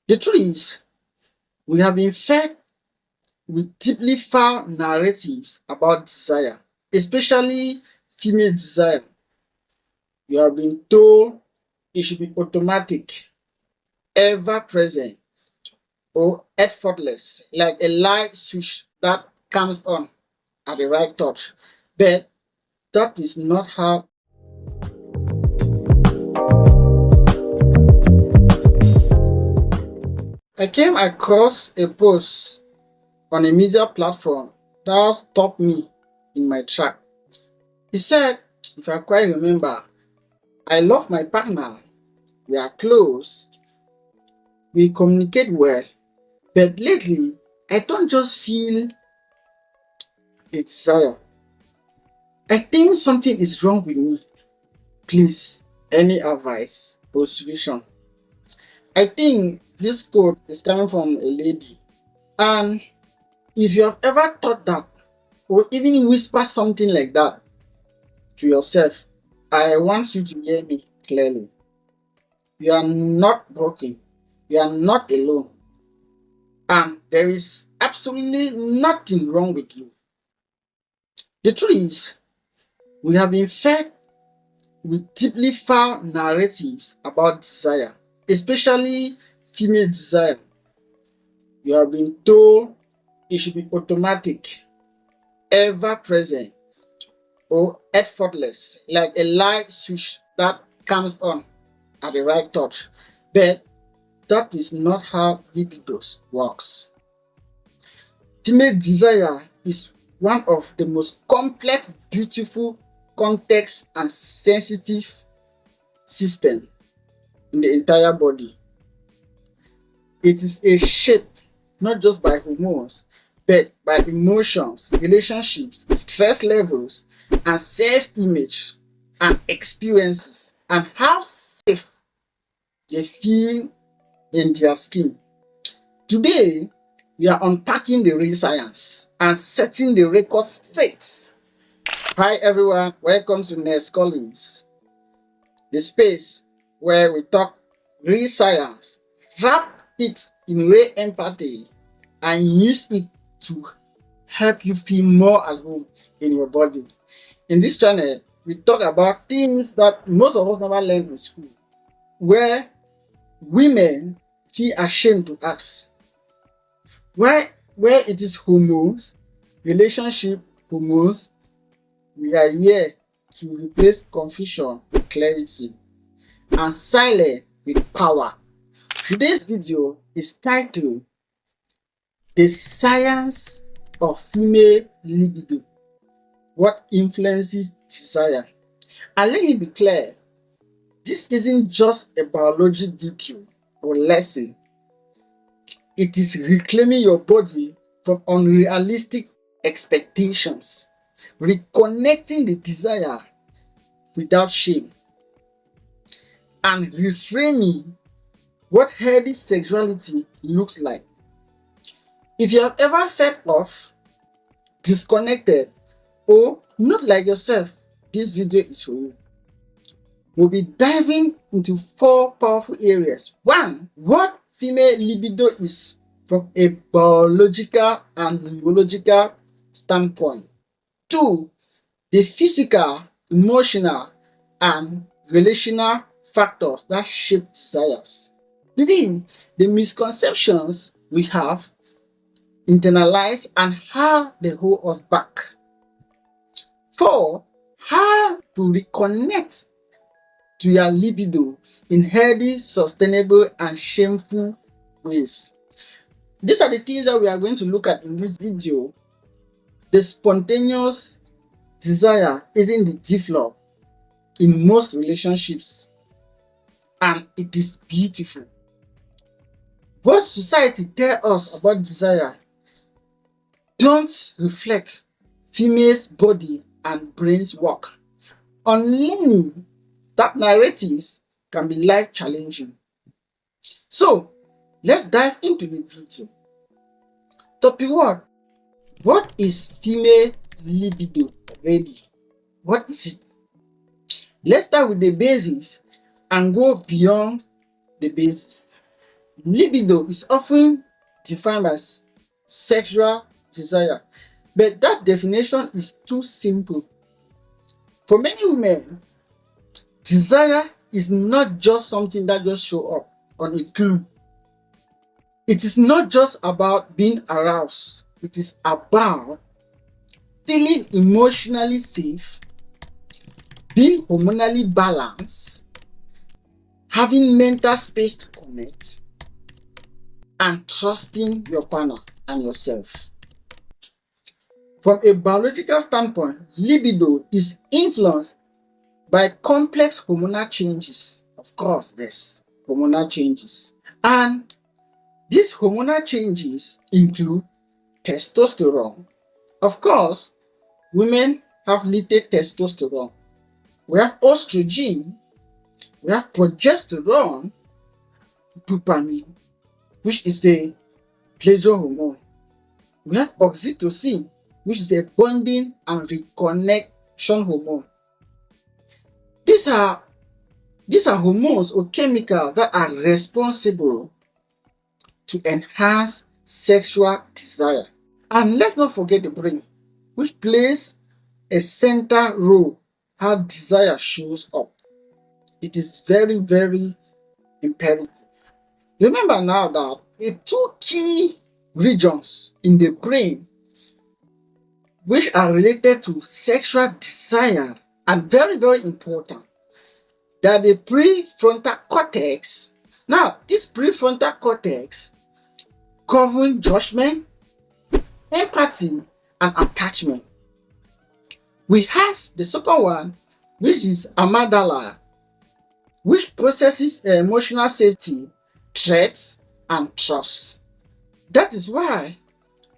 The truth is, we have been fed with deeply foul narratives about desire, especially female desire. You have been told it should be automatic, ever present, or effortless, like a light switch that comes on at the right touch. But that is not how. I came across a post on a media platform that stopped me in my track. He said, if I quite remember, I love my partner, we are close, we communicate well, but lately I don't just feel a desire. I think something is wrong with me. Please, any advice or solution? I think this quote is coming from a lady. And if you have ever thought that, or even whisper something like that to yourself, I want you to hear me clearly. You are not broken. You are not alone. And there is absolutely nothing wrong with you. The truth is, we have been fed with deeply foul narratives about desire, especially female desire. You have been told it should be automatic, ever present, or effortless, like a light switch that comes on at the right touch. But that is not how libido works. Female desire is one of the most complex, beautiful, context, and sensitive system in the entire body. It is a shape not just by hormones, but by emotions, relationships, stress levels, and self-image and experiences, and how safe they feel in their skin. Today, we are unpacking the real science and setting the record straight. Hi everyone, welcome to Nurse Collins, the space where we talk real science, wrap it in real empathy, and use it to help you feel more at home in your body. In this channel, we talk about things that most of us never learn in school, where women feel ashamed to ask. Where it is hormones, relationship hormones, we are here to replace confusion with clarity and silence with power. Today's video is titled The Science of Female Libido, What Influences Desire. And let me be clear, this isn't just a biology video or lesson. It is reclaiming your body from unrealistic expectations, reconnecting the desire without shame, and reframing what healthy sexuality looks like. If you have ever felt off, disconnected, or not like yourself, this video is for you. We'll be diving into 4 powerful areas. 1. What female libido is from a biological and neurological standpoint. 2. The physical, emotional, and relational factors that shape desires. 3. The misconceptions we have internalized and how they hold us back. 4. How to reconnect to your libido in healthy, sustainable, and shameful ways. These are the things that we are going to look at in this video. The spontaneous desire isn't the default in most relationships, and it is beautiful. What society tells us about desire don't reflect females' body and brains work. Unlearning that narratives can be life challenging. So let's dive into the video. Topic 1. What is female libido really? What is it? Let's start with the basics and go beyond the basics. Libido is often defined as sexual desire, but that definition is too simple. For many women, desire is not just something that just show up on a clue. It is not just about being aroused. It is about feeling emotionally safe, being hormonally balanced, having mental space to connect, and trusting your partner and yourself. From a biological standpoint, libido is influenced by complex hormonal changes. Of course, yes, hormonal changes. And these hormonal changes include testosterone. Of course, women have little testosterone. We have estrogen, we have progesterone, dopamine, which is a pleasure hormone. We have oxytocin, which is a bonding and reconnection hormone. These are hormones or chemicals that are responsible to enhance sexual desire. And let's not forget the brain, which plays a central role how desire shows up. It is very, very imperative. Remember now that the two key regions in the brain which are related to sexual desire and very, very important, that the prefrontal cortex. Now, this prefrontal cortex governs judgment, empathy, and attachment. We have the second one, which is amygdala, which processes emotional safety, threats, and trust. That is why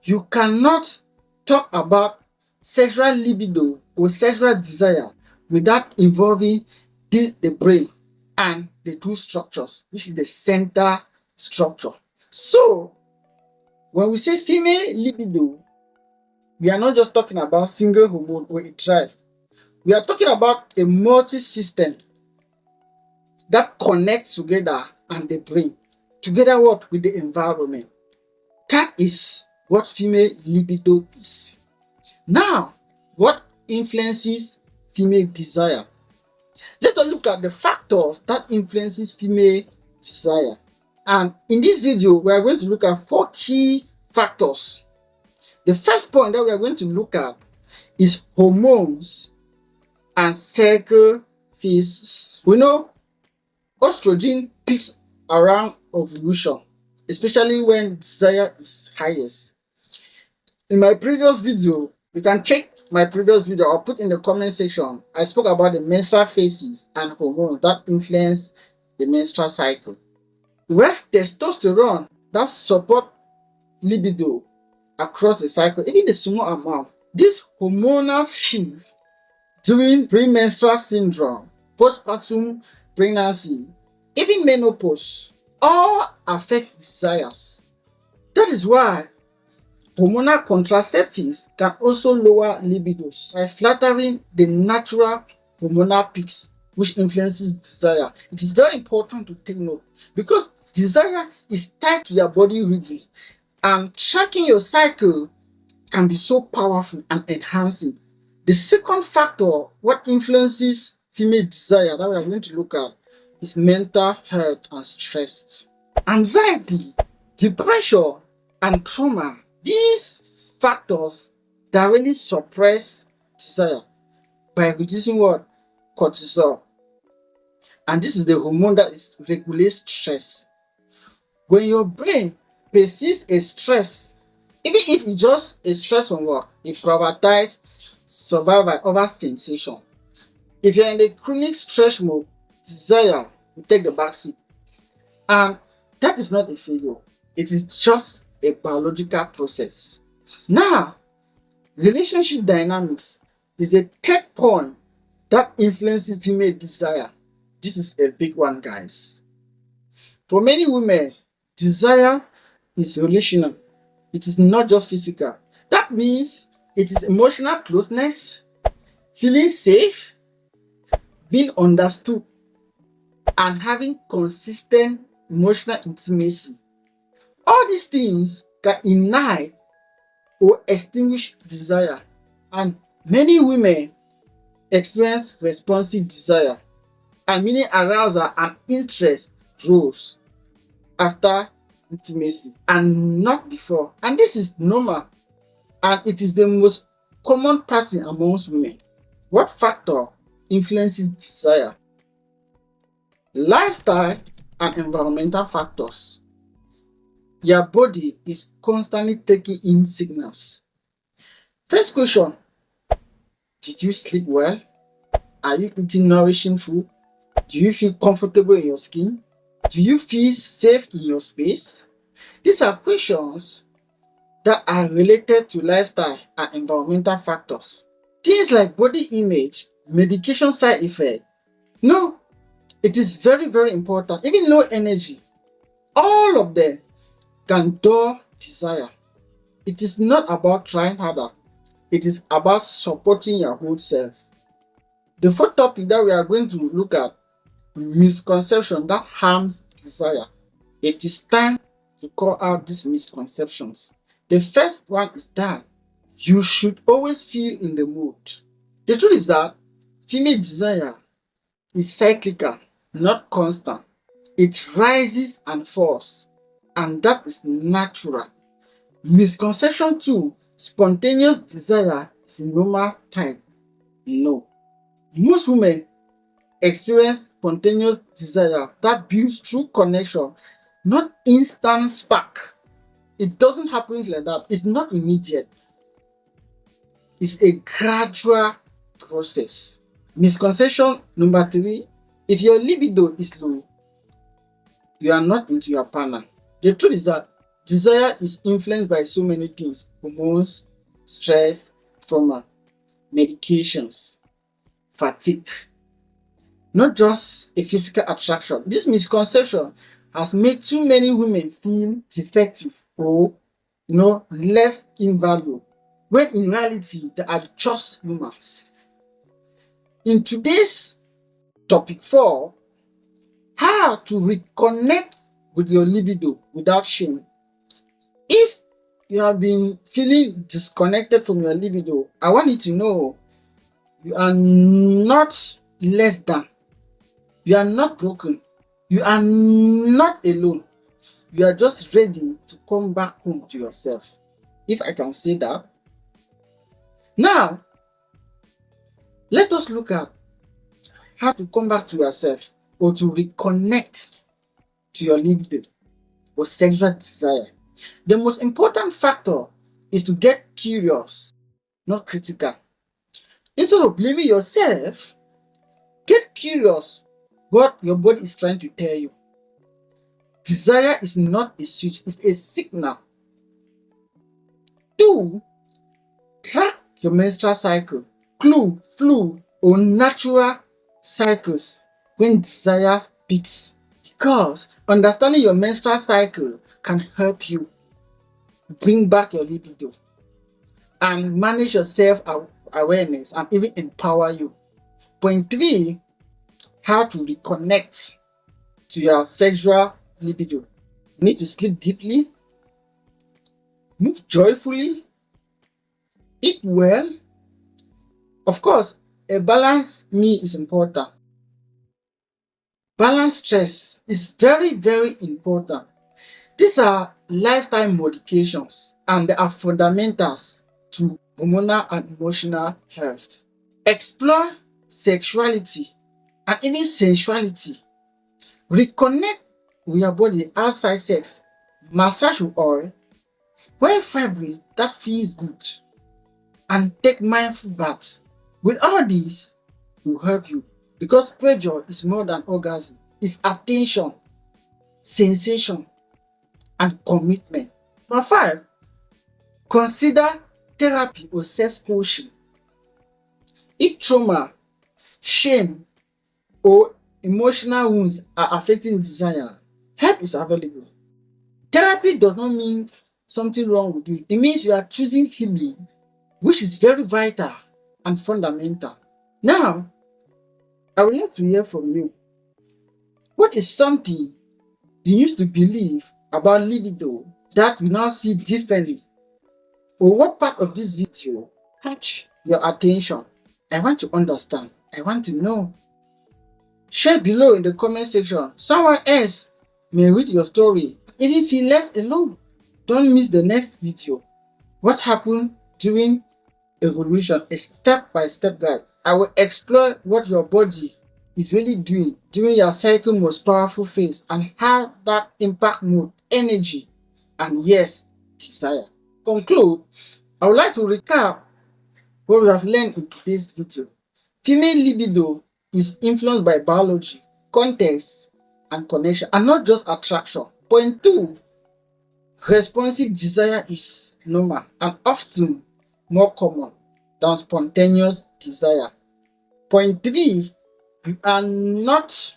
you cannot talk about sexual libido or sexual desire without involving the brain and the two structures, which is the center structure. So, when we say female libido, we are not just talking about single hormone or a drive. We are talking about a multi-system that connects together and the brain. Together what? With the environment. That is what female libido is. Now, what influences female desire? Let us look at the factors that influences female desire. And in this video, we are going to look at 4 key factors. The first point that we are going to look at is hormones and cycle phases. We know estrogen peaks around ovulation, especially when desire is highest. In my previous video, you can check my previous video or put in the comment section. I spoke about the menstrual phases and hormones that influence the menstrual cycle. We have testosterone that support libido across the cycle, even the small amount. This hormonal shift during premenstrual syndrome, postpartum pregnancy, even menopause, all affect desires. That is why hormonal contraceptives can also lower libidos by flattering the natural hormonal peaks, which influences desire. It is very important to take note because desire is tied to your body rhythms, and tracking your cycle can be so powerful and enhancing. The second factor, what influences female desire that we are going to look at, is mental health and stress. Anxiety, depression, and trauma. These factors directly suppress desire by reducing what? Cortisol. And this is the hormone that regulates stress. When your brain persists a stress, even if it's just a stress on work, it prioritizes survival over sensation. If you're in the chronic stress mode, desire will take the backseat. And that is not a failure. It is just a biological process. Now, relationship dynamics is a third point that influences female desire. This is a big one, guys. For many women, desire is relational. It is not just physical. That means it is emotional closeness, feeling safe, being understood, and having consistent emotional intimacy. All these things can ignite or extinguish desire, and many women experience responsive desire, and meaning arousal and interest grows after intimacy and not before. And this is normal, and it is the most common pattern amongst women. What factor influences desire? Lifestyle and environmental factors. Your body is constantly taking in signals. First question: did you sleep well? Are you eating nourishing food? Do you feel comfortable in your skin? Do you feel safe in your space? These are questions that are related to lifestyle and environmental factors. Things like body image, medication side effect. No, it is very, very important. Even low energy, all of them can dull desire. It is not about trying harder. It is about supporting your whole self. The fourth topic that we are going to look at: misconception that harms desire. It is time to call out these misconceptions. The first one is that you should always feel in the mood. The truth is that female desire is cyclical, not constant. It rises and falls, and that is natural. Misconception 2: spontaneous desire is a normal type. No. Most women experience spontaneous desire that builds through connection, not instant spark. It doesn't happen like that. It's not immediate. It's a gradual process. Misconception number 3: if your libido is low, you are not into your partner. The truth is that desire is influenced by so many things: hormones, stress, trauma, medications, fatigue, not just a physical attraction. This misconception has made too many women feel defective or less in value, when in reality they are just humans. In today's topic 4, how to reconnect with your libido without shame. If you have been feeling disconnected from your libido, I want you to know you are not less than. You are not broken. You are not alone. You are just ready to come back home to yourself, if I can say that. Now, let us look at how to come back to yourself or to reconnect to your libido or sexual desire. The most important factor is to get curious, not critical. Instead of blaming yourself, get curious what your body is trying to tell you. Desire is not a switch, it's a signal. 2, track your menstrual cycle, flu, or natural cycles when desire peaks. Because understanding your menstrual cycle can help you bring back your libido and manage your self-awareness and even empower you. Point 3, how to reconnect to your sexual libido. You need to sleep deeply, move joyfully, eat well. Of course, a balanced meal is important. Balanced stress is very, very important. These are lifestyle modifications and they are fundamentals to hormonal and emotional health. Explore sexuality and even sensuality. Reconnect with your body outside sex. Massage with oil. Wear fabrics that feels good. And take mindful baths. With all these, will help you, because pleasure is more than orgasm. It's attention, sensation, and commitment. Number 5, consider therapy or sex coaching. If trauma, shame, or emotional wounds are affecting desire, help is available. Therapy does not mean something wrong with you. It means you are choosing healing, which is very vital and fundamental. Now, I would like to hear from you. What is something you used to believe about libido that you now see differently? Or what part of this video catch your attention? I want to understand. I want to know. Share below in the comment section. Someone else may read your story, even feel less alone. Don't miss the next video. What happened during evolution? A step-by-step guide. I will explore what your body is really doing during your cycle most powerful phase and how that impact mood, energy, and yes, desire. Conclude, I would like to recap what we have learned in today's video. Female libido is influenced by biology, context, and connection, and not just attraction. Point 2, responsive desire is normal and often more common than spontaneous desire. Point 3, you are not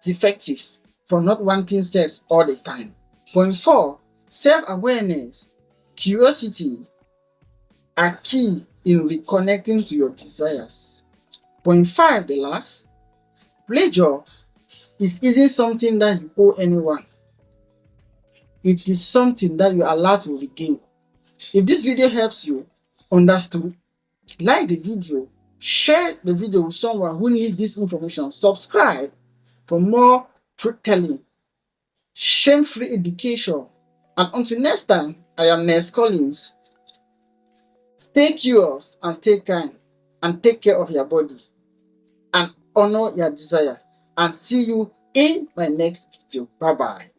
defective for not wanting sex all the time. Point 4, self-awareness, curiosity are key in reconnecting to your desires. Point 5, the last, pleasure isn't something that you owe anyone. It is something that you are allowed to regain. If this video helps you understand, like the video, share the video with someone who needs this information, subscribe for more truth-telling, shame-free education. And until next time, I am Ness Collins. Stay curious and stay kind and take care of your body and honor your desire. And see you in my next video. Bye bye.